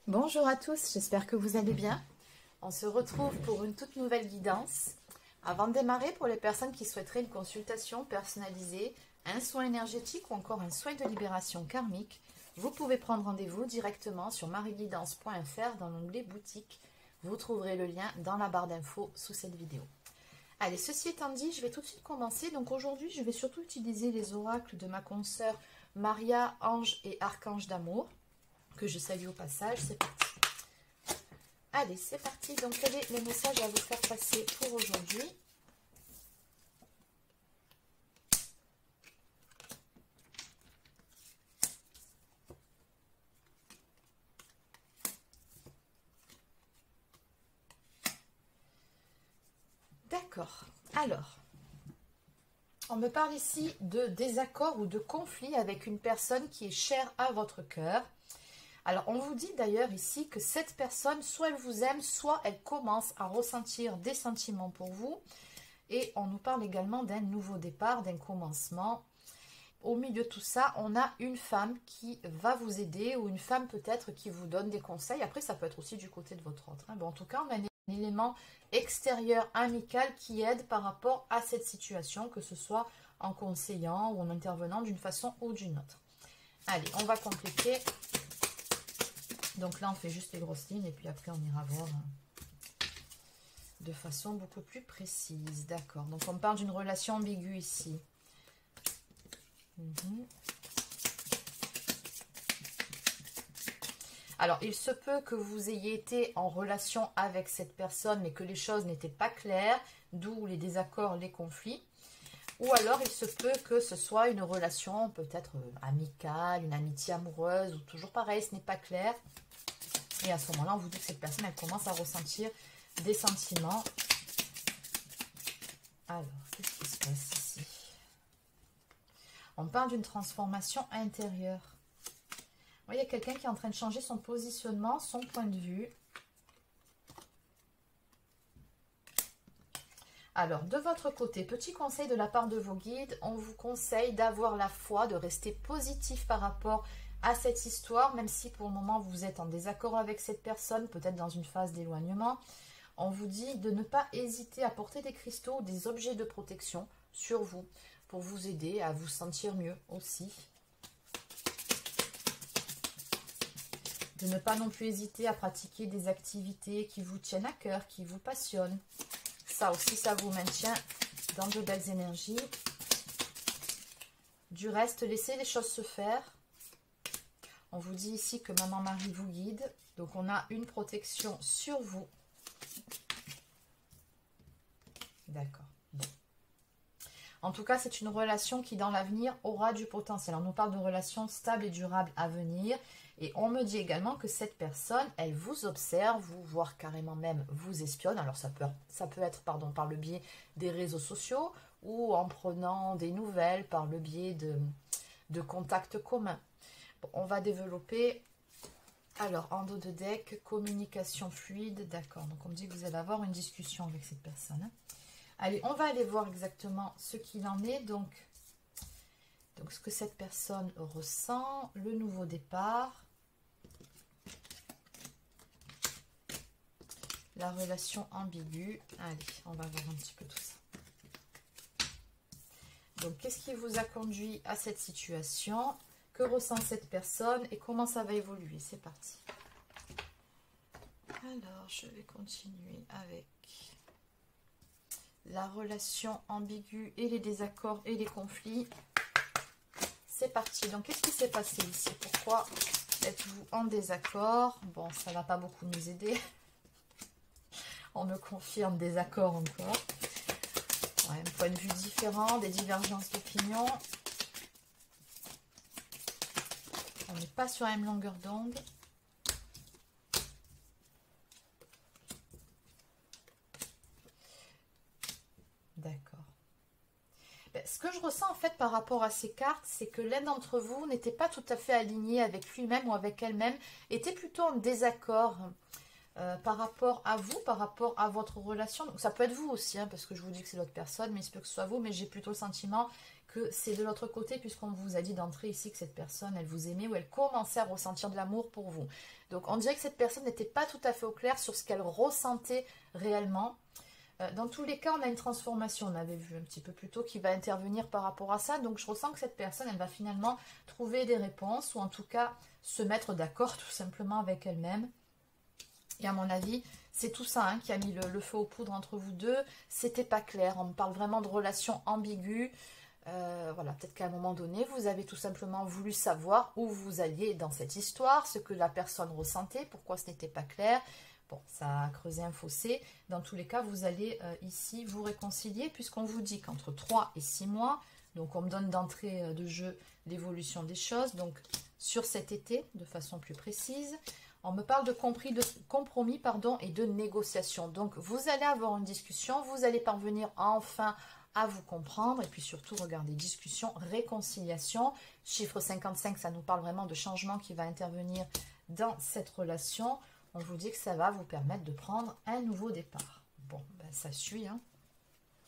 Bonjour à tous, j'espère que vous allez bien. On se retrouve pour une toute nouvelle guidance. Avant de démarrer, pour les personnes qui souhaiteraient une consultation personnalisée, un soin énergétique ou encore un soin de libération karmique, vous pouvez prendre rendez-vous directement sur marieguidance.fr dans l'onglet boutique. Vous trouverez le lien dans la barre d'infos sous cette vidéo. Allez, ceci étant dit, je vais tout de suite commencer. Donc aujourd'hui, je vais surtout utiliser les oracles de ma consoeur Maria, Ange et Archange d'amour, que je salue au passage. C'est parti. Allez, c'est parti. Donc, quel est le message à vous faire passer pour aujourd'hui? D'accord. Alors, on me parle ici de désaccord ou de conflit avec une personne qui est chère à votre cœur. Alors, on vous dit d'ailleurs ici que cette personne, soit elle vous aime, soit elle commence à ressentir des sentiments pour vous. Et on nous parle également d'un nouveau départ, d'un commencement. Au milieu de tout ça, on a une femme qui va vous aider ou une femme peut-être qui vous donne des conseils. Après, ça peut être aussi du côté de votre autre. Bon, en tout cas, on a un élément extérieur amical qui aide par rapport à cette situation, que ce soit en conseillant ou en intervenant d'une façon ou d'une autre. Allez, on va compléter. Donc là, on fait juste les grosses lignes et puis après, on ira voir de façon beaucoup plus précise. D'accord. Donc, on parle d'une relation ambiguë ici. Alors, il se peut que vous ayez été en relation avec cette personne, mais que les choses n'étaient pas claires, d'où les désaccords, les conflits. Ou alors, il se peut que ce soit une relation peut-être amicale, une amitié amoureuse, ou toujours pareil, ce n'est pas clair. Et à ce moment-là, on vous dit que cette personne, elle commence à ressentir des sentiments. Alors, qu'est-ce qui se passe ici? On parle d'une transformation intérieure. Il y a quelqu'un qui est en train de changer son positionnement, son point de vue. Alors, de votre côté, petit conseil de la part de vos guides, on vous conseille d'avoir la foi, de rester positif par rapport à cette histoire, même si pour le moment vous êtes en désaccord avec cette personne, peut-être dans une phase d'éloignement. On vous dit de ne pas hésiter à porter des cristaux ou des objets de protection sur vous pour vous aider à vous sentir mieux aussi. De ne pas non plus hésiter à pratiquer des activités qui vous tiennent à cœur, qui vous passionnent. Ça aussi, ça vous maintient dans de belles énergies. Du reste, laissez les choses se faire. On vous dit ici que Maman Marie vous guide. Donc, on a une protection sur vous. D'accord. Bon. En tout cas, c'est une relation qui, dans l'avenir, aura du potentiel. On nous parle de relations stables et durables à venir. Et on me dit également que cette personne, elle vous observe, voire carrément même vous espionne. Alors, ça peut être par le biais des réseaux sociaux ou en prenant des nouvelles par le biais de contacts communs. Bon, on va développer. Alors, en dos de deck, communication fluide. D'accord, donc on me dit que vous allez avoir une discussion avec cette personne. Allez, on va aller voir exactement ce qu'il en est. Donc, ce que cette personne ressent, le nouveau départ, la relation ambiguë. Allez, on va voir un petit peu tout ça. Donc, qu'est-ce qui vous a conduit à cette situation? Que ressent cette personne et comment ça va évoluer? C'est parti. Alors, je vais continuer avec la relation ambiguë et les désaccords et les conflits. C'est parti. Donc, qu'est-ce qui s'est passé ici? Pourquoi êtes-vous en désaccord? Bon, ça ne va pas beaucoup nous aider. On me confirme des accords encore. Ouais, un point de vue différent, des divergences d'opinion. On n'est pas sur la même longueur d'onde. D'accord. Ce que je ressens en fait par rapport à ces cartes, c'est que l'un d'entre vous n'était pas tout à fait aligné avec lui-même ou avec elle-même, était plutôt en désaccord par rapport à vous, par rapport à votre relation. Donc ça peut être vous aussi, hein, parce que je vous dis que c'est l'autre personne, mais il se peut que ce soit vous, mais j'ai plutôt le sentiment que c'est de l'autre côté, puisqu'on vous a dit d'entrée ici que cette personne, elle vous aimait ou elle commençait à ressentir de l'amour pour vous. Donc on dirait que cette personne n'était pas tout à fait au clair sur ce qu'elle ressentait réellement. Dans tous les cas, on a une transformation, on avait vu un petit peu plus tôt, qui va intervenir par rapport à ça. Donc je ressens que cette personne, elle va finalement trouver des réponses, ou en tout cas se mettre d'accord tout simplement avec elle-même. Et à mon avis, c'est tout ça hein, qui a mis le feu aux poudres entre vous deux. C'était pas clair, on me parle vraiment de relations ambiguës. Voilà, peut-être qu'à un moment donné, vous avez tout simplement voulu savoir où vous alliez dans cette histoire, ce que la personne ressentait, pourquoi ce n'était pas clair. Bon, ça a creusé un fossé. Dans tous les cas, vous allez ici vous réconcilier, puisqu'on vous dit qu'entre 3 et 6 mois, donc on me donne d'entrée de jeu l'évolution des choses, donc sur cet été, de façon plus précise, on me parle de compromis et de négociation. Donc vous allez avoir une discussion, vous allez parvenir enfin à vous comprendre, et puis surtout, regardez, discussion, réconciliation, chiffre 55, ça nous parle vraiment de changement qui va intervenir dans cette relation. On vous dit que ça va vous permettre de prendre un nouveau départ. Bon, ben ça suit. Hein.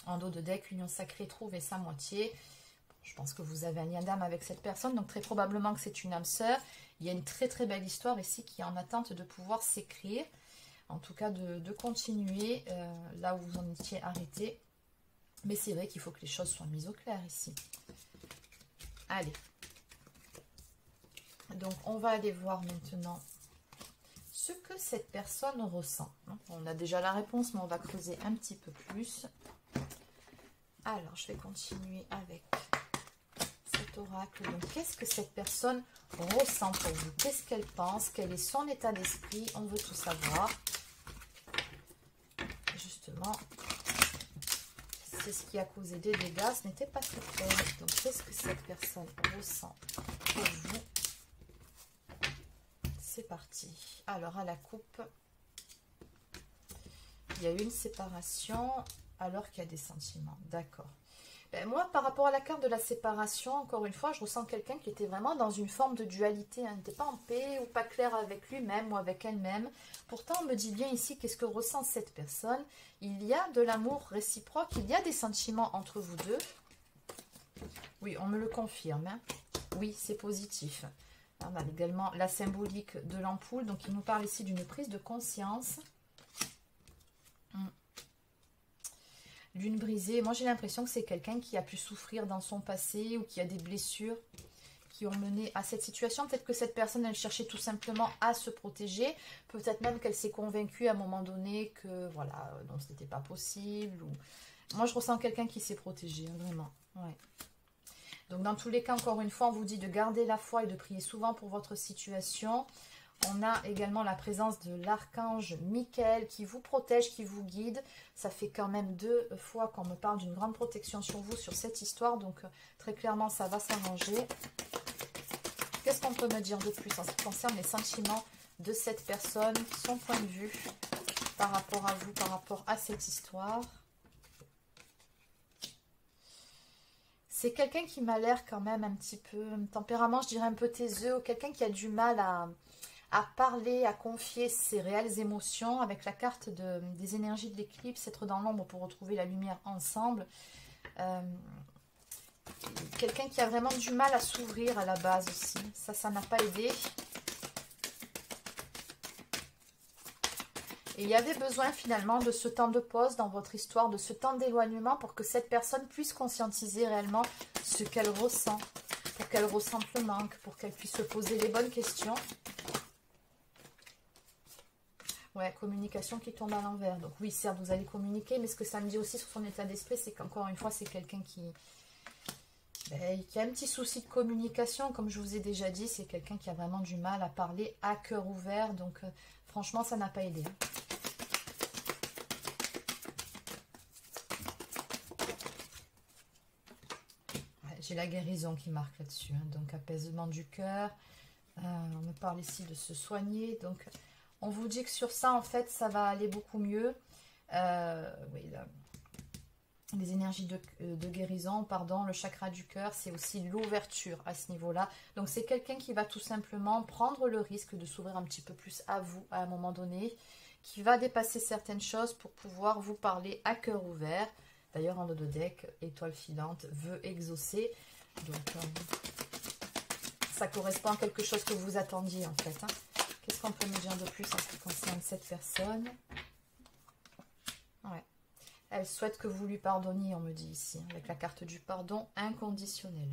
En dos de deck, union sacrée, trouver sa moitié. Bon, je pense que vous avez un lien d'âme avec cette personne, donc très probablement que c'est une âme sœur. Il y a une très très belle histoire ici qui est en attente de pouvoir s'écrire. En tout cas, de continuer là où vous en étiez arrêté. Mais c'est vrai qu'il faut que les choses soient mises au clair ici. Allez. Donc, on va aller voir maintenant ce que cette personne ressent. On a déjà la réponse, mais on va creuser un petit peu plus. Alors, je vais continuer avec cet oracle. Donc, qu'est-ce que cette personne ressent pour vous? Qu'est-ce qu'elle pense? Quel est son état d'esprit? On veut tout savoir. Justement, c'est ce qui a causé des dégâts. Ce n'était pas très clair. Donc, qu'est-ce que cette personne ressent pour vous? C'est parti. Alors, à la coupe, il y a eu une séparation alors qu'il y a des sentiments. D'accord. Ben, moi, par rapport à la carte de la séparation, encore une fois, je ressens quelqu'un qui était vraiment dans une forme de dualité. Hein. N'était pas en paix ou pas clair avec lui-même ou avec elle-même. Pourtant, on me dit bien ici qu'est-ce que ressent cette personne. Il y a de l'amour réciproque, il y a des sentiments entre vous deux. Oui, on me le confirme. Hein. Oui, c'est positif. On a également la symbolique de l'ampoule. Donc, il nous parle ici d'une prise de conscience. Lune brisée. Moi, j'ai l'impression que c'est quelqu'un qui a pu souffrir dans son passé ou qui a des blessures qui ont mené à cette situation. Peut-être que cette personne, elle cherchait tout simplement à se protéger. Peut-être même qu'elle s'est convaincue à un moment donné que, voilà, non, ce n'était pas possible. Ou... Moi, je ressens quelqu'un qui s'est protégé, hein, vraiment. Ouais. Donc, dans tous les cas, encore une fois, on vous dit de garder la foi et de prier souvent pour votre situation. On a également la présence de l'archange Michael qui vous protège, qui vous guide. Ça fait quand même 2 fois qu'on me parle d'une grande protection sur vous, sur cette histoire. Donc, très clairement, ça va s'arranger. Qu'est-ce qu'on peut me dire de plus en ce qui concerne les sentiments de cette personne, son point de vue par rapport à vous, par rapport à cette histoire? C'est quelqu'un qui m'a l'air quand même un petit peu, tempérament, je dirais un peu taiseux, ou quelqu'un qui a du mal à parler, à confier ses réelles émotions, avec la carte des énergies de l'éclipse, être dans l'ombre pour retrouver la lumière ensemble. Quelqu'un qui a vraiment du mal à s'ouvrir à la base aussi. Ça n'a pas aidé. Et il y avait besoin finalement de ce temps de pause dans votre histoire, de ce temps d'éloignement pour que cette personne puisse conscientiser réellement ce qu'elle ressent, pour qu'elle ressente le manque, pour qu'elle puisse se poser les bonnes questions. Ouais, communication qui tombe à l'envers. Donc oui, certes, vous allez communiquer, mais ce que ça me dit aussi sur son état d'esprit, c'est qu'encore une fois, c'est quelqu'un qui a un petit souci de communication. Comme je vous ai déjà dit, c'est quelqu'un qui a vraiment du mal à parler à cœur ouvert. Donc franchement, ça n'a pas aidé. Ouais, j'ai la guérison qui marque là-dessus. Hein. Donc apaisement du cœur. On me parle ici de se soigner. Donc... on vous dit que sur ça, en fait, ça va aller beaucoup mieux. Oui, là, les énergies de guérison, pardon, le chakra du cœur, c'est aussi l'ouverture à ce niveau-là. Donc, c'est quelqu'un qui va tout simplement prendre le risque de s'ouvrir un petit peu plus à vous à un moment donné, qui va dépasser certaines choses pour pouvoir vous parler à cœur ouvert. D'ailleurs, en dos de deck, étoile filante veut exaucer. Donc, ça correspond à quelque chose que vous attendiez en fait. Hein. Qu'est-ce qu'on peut me dire de plus en ce qui concerne cette personne? Ouais. Elle souhaite que vous lui pardonniez, on me dit ici, avec la carte du pardon inconditionnel.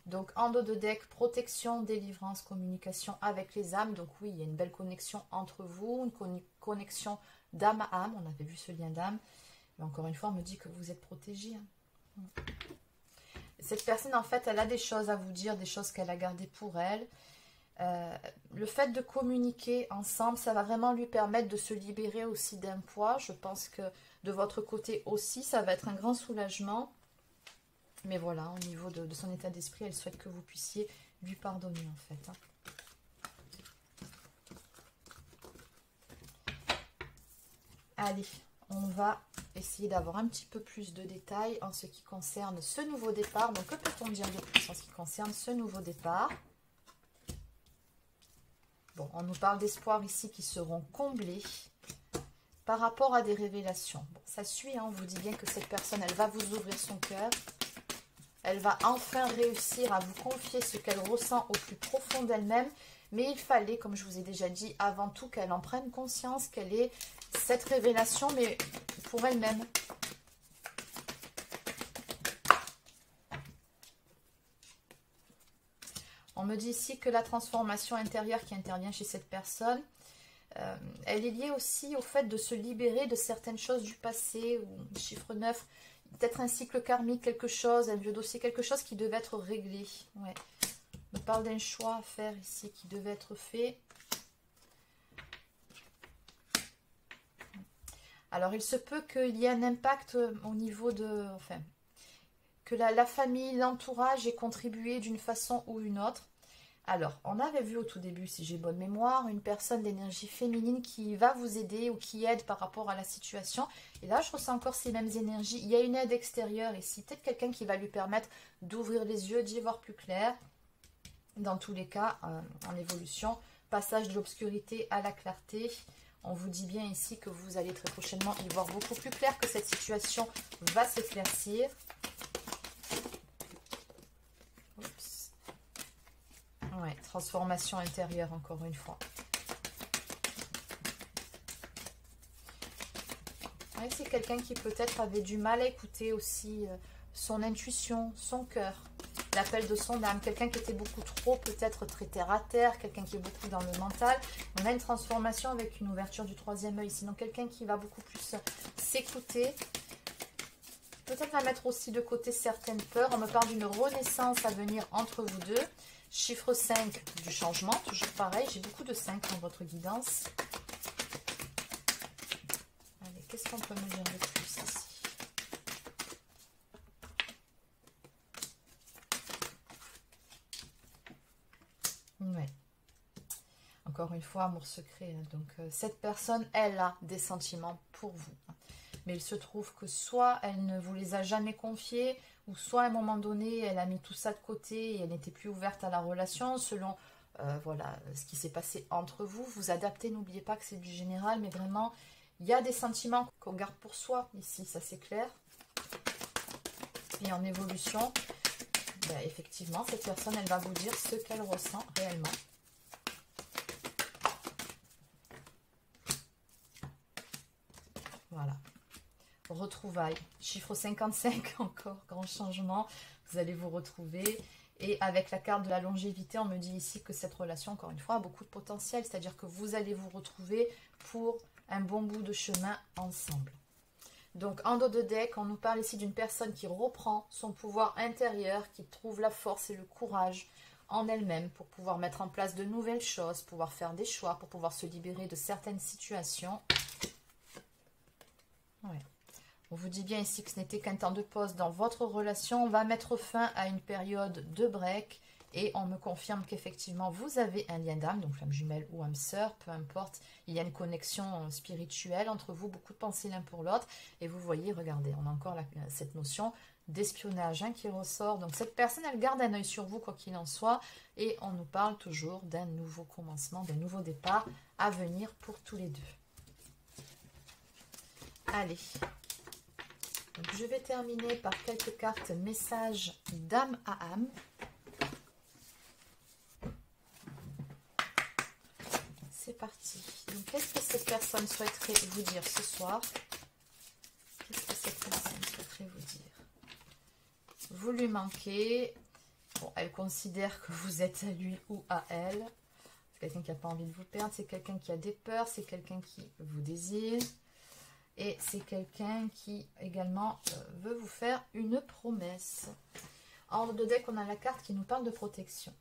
Donc, en dos de deck, protection, délivrance, communication avec les âmes. Donc oui, il y a une belle connexion entre vous, une connexion d'âme à âme. On avait vu ce lien d'âme. Mais encore une fois, on me dit que vous êtes protégé. Hein. Cette personne, en fait, elle a des choses à vous dire, des choses qu'elle a gardées pour elle. Le fait de communiquer ensemble, ça va vraiment lui permettre de se libérer aussi d'un poids. Je pense que de votre côté aussi, ça va être un grand soulagement. Mais voilà, au niveau de son état d'esprit, elle souhaite que vous puissiez lui pardonner en fait. Hein. Allez, on va essayer d'avoir un petit peu plus de détails en ce qui concerne ce nouveau départ. Donc, que peut-on dire de plus en ce qui concerne ce nouveau départ? Bon, on nous parle d'espoirs ici qui seront comblés par rapport à des révélations. Bon, ça suit, hein, on vous dit bien que cette personne, elle va vous ouvrir son cœur. Elle va enfin réussir à vous confier ce qu'elle ressent au plus profond d'elle-même. Mais il fallait, comme je vous ai déjà dit, avant tout qu'elle en prenne conscience, qu'elle ait cette révélation, mais pour elle-même. On me dit ici que la transformation intérieure qui intervient chez cette personne, elle est liée aussi au fait de se libérer de certaines choses du passé, ou chiffre 9, peut-être un cycle karmique, quelque chose, un vieux dossier, quelque chose qui devait être réglé. Ouais. On me parle d'un choix à faire ici qui devait être fait. Alors, il se peut qu'il y ait un impact au niveau de... Enfin, que la famille, l'entourage ait contribué d'une façon ou une autre. Alors, on avait vu au tout début, si j'ai bonne mémoire, une personne d'énergie féminine qui va vous aider ou qui aide par rapport à la situation. Et là, je ressens encore ces mêmes énergies. Il y a une aide extérieure ici. Peut-être quelqu'un qui va lui permettre d'ouvrir les yeux, d'y voir plus clair. Dans tous les cas, en évolution, passage de l'obscurité à la clarté. On vous dit bien ici que vous allez très prochainement y voir beaucoup plus clair, que cette situation va s'éclaircir. Ouais, transformation intérieure encore une fois. Ouais, c'est quelqu'un qui peut-être avait du mal à écouter aussi son intuition, son cœur, l'appel de son âme. Quelqu'un qui était beaucoup trop peut-être très terre à terre, quelqu'un qui est beaucoup dans le mental. On a une transformation avec une ouverture du troisième œil. Sinon, quelqu'un qui va beaucoup plus s'écouter. Peut-être va mettre aussi de côté certaines peurs. On me parle d'une renaissance à venir entre vous deux. Chiffre 5 du changement, toujours pareil. J'ai beaucoup de 5 dans votre guidance. Allez, qu'est-ce qu'on peut me dire de plus ici? Ouais. Encore une fois, amour secret. Donc, cette personne, elle a des sentiments pour vous. Mais il se trouve que soit elle ne vous les a jamais confiés, ou soit à un moment donné, elle a mis tout ça de côté et elle n'était plus ouverte à la relation, selon voilà, ce qui s'est passé entre vous. Vous adaptez, n'oubliez pas que c'est du général, mais vraiment, il y a des sentiments qu'on garde pour soi, ici, ça c'est clair. Et en évolution, ben, effectivement, cette personne, elle va vous dire ce qu'elle ressent réellement. Voilà. Retrouvailles, chiffre 55 encore, grand changement, vous allez vous retrouver. Et avec la carte de la longévité, on me dit ici que cette relation, encore une fois, a beaucoup de potentiel, c'est-à-dire que vous allez vous retrouver pour un bon bout de chemin ensemble. Donc en dos de deck, on nous parle ici d'une personne qui reprend son pouvoir intérieur, qui trouve la force et le courage en elle-même pour pouvoir mettre en place de nouvelles choses, pouvoir faire des choix, pour pouvoir se libérer de certaines situations. Ouais. On vous dit bien ici que ce n'était qu'un temps de pause dans votre relation. On va mettre fin à une période de break. Et on me confirme qu'effectivement, vous avez un lien d'âme, donc flamme jumelle ou âme sœur, peu importe. Il y a une connexion spirituelle entre vous, beaucoup de pensées l'un pour l'autre. Et vous voyez, regardez, on a encore cette notion d'espionnage qui ressort. Donc cette personne, elle garde un œil sur vous, quoi qu'il en soit. Et on nous parle toujours d'un nouveau commencement, d'un nouveau départ à venir pour tous les deux. Allez. Donc, je vais terminer par quelques cartes messages d'âme à âme. C'est parti. Donc, qu'est-ce que cette personne souhaiterait vous dire ce soir? Qu'est-ce que cette personne souhaiterait vous dire? Vous lui manquez. Bon, elle considère que vous êtes à lui ou à elle. C'est quelqu'un qui n'a pas envie de vous perdre. C'est quelqu'un qui a des peurs. C'est quelqu'un qui vous désire. Et c'est quelqu'un qui également veut vous faire une promesse. En haut de deck, on a la carte qui nous parle de protection.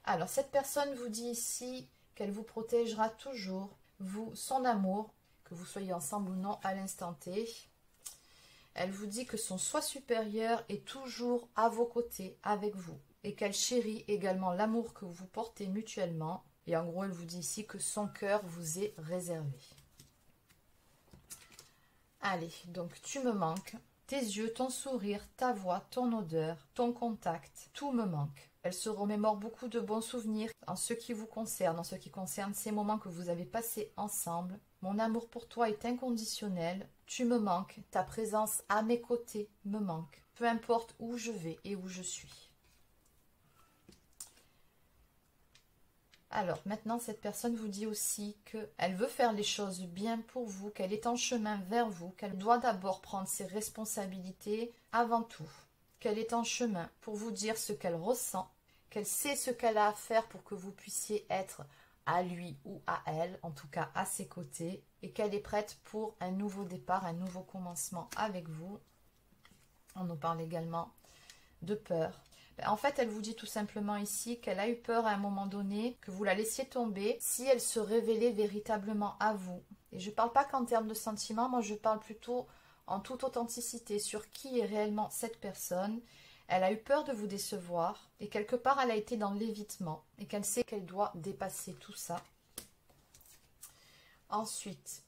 Alors, cette personne vous dit ici qu'elle vous protégera toujours, vous, son amour, que vous soyez ensemble ou non à l'instant T. Elle vous dit que son soi supérieur est toujours à vos côtés, avec vous, et qu'elle chérit également l'amour que vous portez mutuellement. Et en gros, elle vous dit ici que son cœur vous est réservé. Allez, donc tu me manques. Tes yeux, ton sourire, ta voix, ton odeur, ton contact, tout me manque. Elle se remémore beaucoup de bons souvenirs en ce qui vous concerne, en ce qui concerne ces moments que vous avez passés ensemble. Mon amour pour toi est inconditionnel. Tu me manques. Ta présence à mes côtés me manque. Peu importe où je vais et où je suis. Alors, maintenant, cette personne vous dit aussi qu'elle veut faire les choses bien pour vous, qu'elle est en chemin vers vous, qu'elle doit d'abord prendre ses responsabilités avant tout, qu'elle est en chemin pour vous dire ce qu'elle ressent, qu'elle sait ce qu'elle a à faire pour que vous puissiez être à lui ou à elle, en tout cas à ses côtés, et qu'elle est prête pour un nouveau départ, un nouveau commencement avec vous. On nous parle également de peur. En fait, elle vous dit tout simplement ici qu'elle a eu peur à un moment donné, que vous la laissiez tomber si elle se révélait véritablement à vous. Et je ne parle pas qu'en termes de sentiments, moi je parle plutôt en toute authenticité sur qui est réellement cette personne. Elle a eu peur de vous décevoir et quelque part elle a été dans l'évitement et qu'elle sait qu'elle doit dépasser tout ça. Ensuite,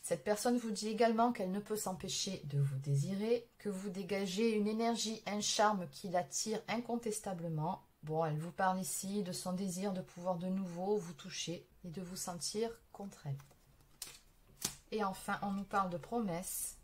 cette personne vous dit également qu'elle ne peut s'empêcher de vous désirer, que vous dégagez une énergie, un charme qui l'attire incontestablement. Bon, elle vous parle ici de son désir de pouvoir de nouveau vous toucher et de vous sentir contre elle. Et enfin, on nous parle de promesses.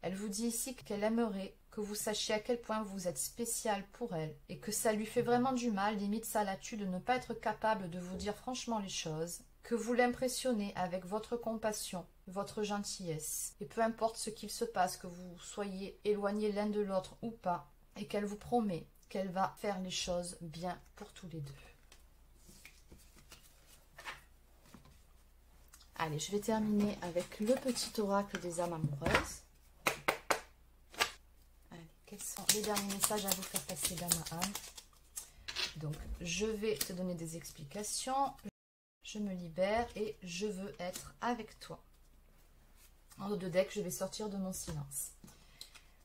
Elle vous dit ici qu'elle aimerait que vous sachiez à quel point vous êtes spécial pour elle et que ça lui fait vraiment du mal, limite ça la tue de ne pas être capable de vous dire franchement les choses, que vous l'impressionnez avec votre compassion, votre gentillesse, et peu importe ce qu'il se passe, que vous soyez éloignés l'un de l'autre ou pas, et qu'elle vous promet qu'elle va faire les choses bien pour tous les deux. Allez, je vais terminer avec le petit oracle des âmes amoureuses. Allez, quels sont les derniers messages à vous faire passer d'âme à âme? Donc, je vais te donner des explications. Je me libère et je veux être avec toi. En haut de deck, je vais sortir de mon silence.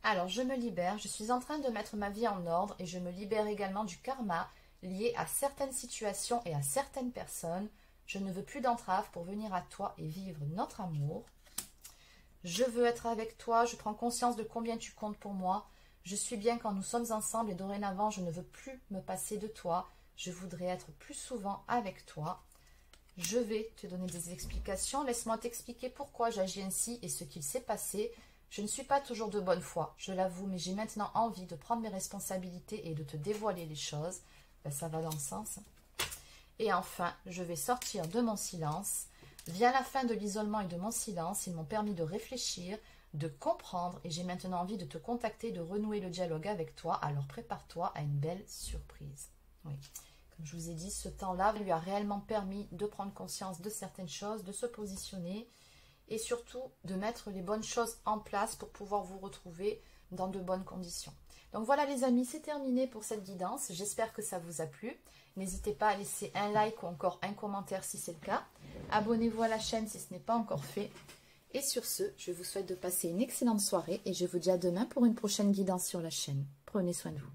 Alors, je me libère. Je suis en train de mettre ma vie en ordre et je me libère également du karma lié à certaines situations et à certaines personnes. Je ne veux plus d'entrave pour venir à toi et vivre notre amour. Je veux être avec toi. Je prends conscience de combien tu comptes pour moi. Je suis bien quand nous sommes ensemble et dorénavant, je ne veux plus me passer de toi. Je voudrais être plus souvent avec toi. Je vais te donner des explications. Laisse-moi t'expliquer pourquoi j'agis ainsi et ce qu'il s'est passé. Je ne suis pas toujours de bonne foi, je l'avoue, mais j'ai maintenant envie de prendre mes responsabilités et de te dévoiler les choses. Ben, ça va dans le sens. Et enfin, je vais sortir de mon silence. Vient la fin de l'isolement et de mon silence. Ils m'ont permis de réfléchir, de comprendre et j'ai maintenant envie de te contacter, de renouer le dialogue avec toi. Alors prépare-toi à une belle surprise. Oui. Comme je vous ai dit, ce temps-là lui a réellement permis de prendre conscience de certaines choses, de se positionner et surtout de mettre les bonnes choses en place pour pouvoir vous retrouver dans de bonnes conditions. Donc voilà les amis, c'est terminé pour cette guidance. J'espère que ça vous a plu. N'hésitez pas à laisser un like ou encore un commentaire si c'est le cas. Abonnez-vous à la chaîne si ce n'est pas encore fait. Et sur ce, je vous souhaite de passer une excellente soirée et je vous dis à demain pour une prochaine guidance sur la chaîne. Prenez soin de vous.